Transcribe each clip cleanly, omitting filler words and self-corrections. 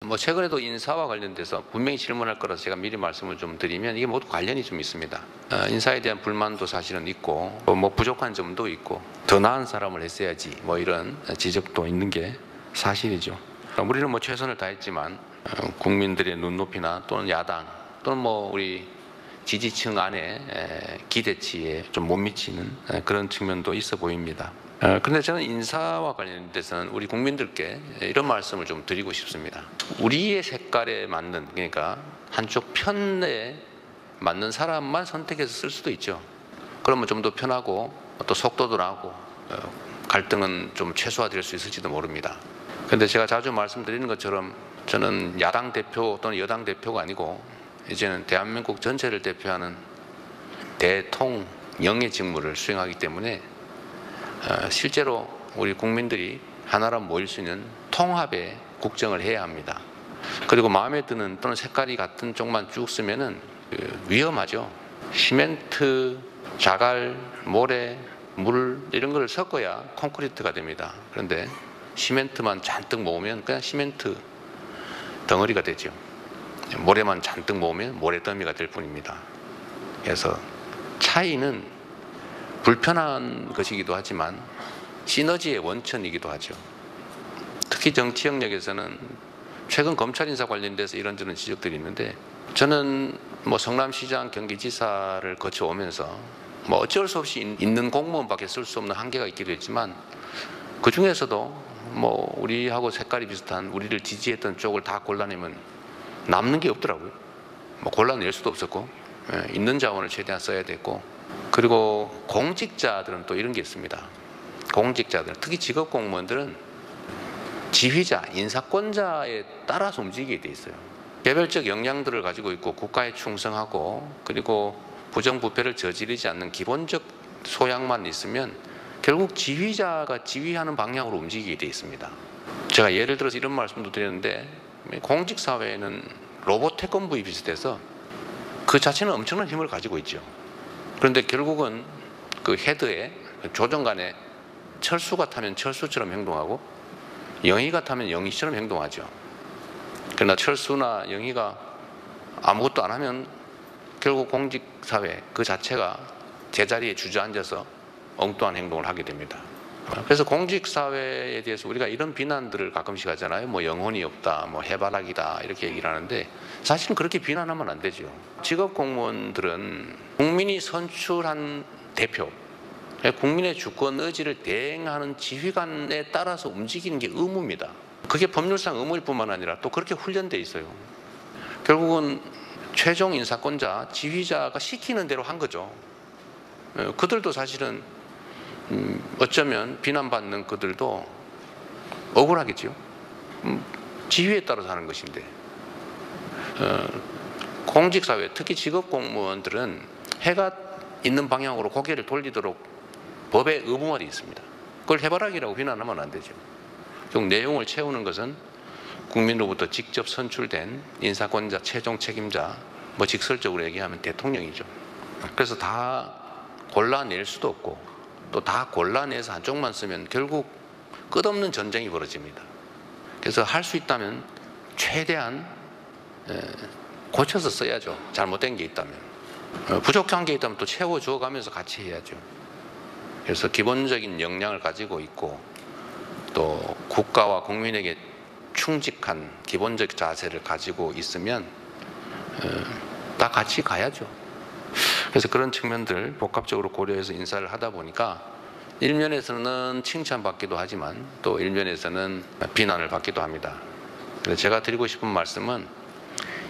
뭐 최근에도 인사와 관련돼서 분명히 질문할 거라서 제가 미리 말씀을 좀 드리면 이게 모두 관련이 좀 있습니다. 인사에 대한 불만도 사실은 있고 뭐 부족한 점도 있고 더 나은 사람을 했어야지 뭐 이런 지적도 있는 게 사실이죠. 우리는 뭐 최선을 다했지만 국민들의 눈높이나 또는 야당 또는 뭐 우리 지지층 안에 기대치에 좀 못 미치는 그런 측면도 있어 보입니다. 그런데 저는 인사와 관련돼서는 우리 국민들께 이런 말씀을 좀 드리고 싶습니다. 우리의 색깔에 맞는, 그러니까 한쪽 편에 맞는 사람만 선택해서 쓸 수도 있죠. 그러면 좀 더 편하고 또 속도도 나고 갈등은 좀 최소화될 수 있을지도 모릅니다. 그런데 제가 자주 말씀드리는 것처럼 저는 야당 대표 또는 여당 대표가 아니고 이제는 대한민국 전체를 대표하는 대통령의 직무를 수행하기 때문에 실제로 우리 국민들이 하나로 모일 수 있는 통합의 국정을 해야 합니다. 그리고 마음에 드는 또는 색깔이 같은 쪽만 쭉 쓰면은 위험하죠. 시멘트, 자갈, 모래, 물 이런 걸 섞어야 콘크리트가 됩니다. 그런데 시멘트만 잔뜩 모으면 그냥 시멘트 덩어리가 되죠. 모래만 잔뜩 모으면 모래더미가 될 뿐입니다. 그래서 차이는 불편한 것이기도 하지만 시너지의 원천이기도 하죠. 특히 정치 영역에서는 최근 검찰 인사 관련돼서 이런저런 지적들이 있는데 저는 뭐 성남시장, 경기지사를 거쳐오면서 뭐 어쩔 수 없이 있는 공무원밖에 쓸 수 없는 한계가 있기도 했지만 그 중에서도 뭐 우리하고 색깔이 비슷한 우리를 지지했던 쪽을 다 골라내면 남는 게 없더라고요. 뭐 골라낼 수도 없었고 있는 자원을 최대한 써야 됐고 그리고 공직자들은 또 이런 게 있습니다. 공직자들, 특히 직업 공무원들은 지휘자, 인사권자에 따라서 움직이게 돼 있어요. 개별적 역량들을 가지고 있고 국가에 충성하고 그리고 부정부패를 저지르지 않는 기본적 소양만 있으면 결국 지휘자가 지휘하는 방향으로 움직이게 돼 있습니다. 제가 예를 들어서 이런 말씀도 드렸는데 공직사회는 로봇 태권부에 비슷해서 그 자체는 엄청난 힘을 가지고 있죠. 그런데 결국은 그 헤드에 조정관에 철수가 타면 철수처럼 행동하고 영희가 타면 영희처럼 행동하죠. 그러나 철수나 영희가 아무것도 안 하면 결국 공직사회 그 자체가 제자리에 주저앉아서 엉뚱한 행동을 하게 됩니다. 그래서 공직사회에 대해서 우리가 이런 비난들을 가끔씩 하잖아요. 뭐 영혼이 없다, 뭐 해바라기다 이렇게 얘기를 하는데 사실은 그렇게 비난하면 안 되죠. 직업 공무원들은 국민이 선출한 대표, 국민의 주권 의지를 대행하는 지휘관에 따라서 움직이는 게 의무입니다. 그게 법률상 의무일 뿐만 아니라 또 그렇게 훈련돼 있어요. 결국은 최종 인사권자, 지휘자가 시키는 대로 한 거죠. 그들도 사실은 어쩌면 비난받는 그들도 억울하겠죠. 지휘에 따라서 하는 것인데 공직사회, 특히 직업공무원들은 해가 있는 방향으로 고개를 돌리도록 법에 의무화 되어 있습니다. 그걸 해바라기라고 비난하면 안 되죠. 즉 내용을 채우는 것은 국민으로부터 직접 선출된 인사권자, 최종 책임자, 뭐 직설적으로 얘기하면 대통령이죠. 그래서 다 골라낼 수도 없고 또 다 골라내서 한쪽만 쓰면 결국 끝없는 전쟁이 벌어집니다. 그래서 할 수 있다면 최대한 고쳐서 써야죠. 잘못된 게 있다면. 부족한 게 있다면 또 채워줘 가면서 같이 해야죠. 그래서 기본적인 역량을 가지고 있고 또 국가와 국민에게 충직한 기본적 자세를 가지고 있으면 다 같이 가야죠. 그래서 그런 측면들 복합적으로 고려해서 인사를 하다 보니까 일면에서는 칭찬받기도 하지만 또 일면에서는 비난을 받기도 합니다. 그래서 제가 드리고 싶은 말씀은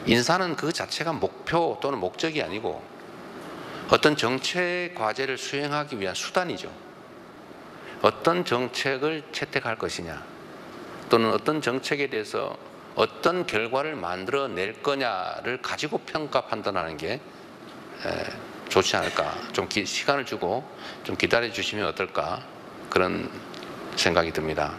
인사는 그 자체가 목표 또는 목적이 아니고 어떤 정책 과제를 수행하기 위한 수단이죠. 어떤 정책을 채택할 것이냐 또는 어떤 정책에 대해서 어떤 결과를 만들어낼 거냐를 가지고 평가 판단하는 게 좋지 않을까. 좀 시간을 주고 좀 기다려 주시면 어떨까 그런 생각이 듭니다.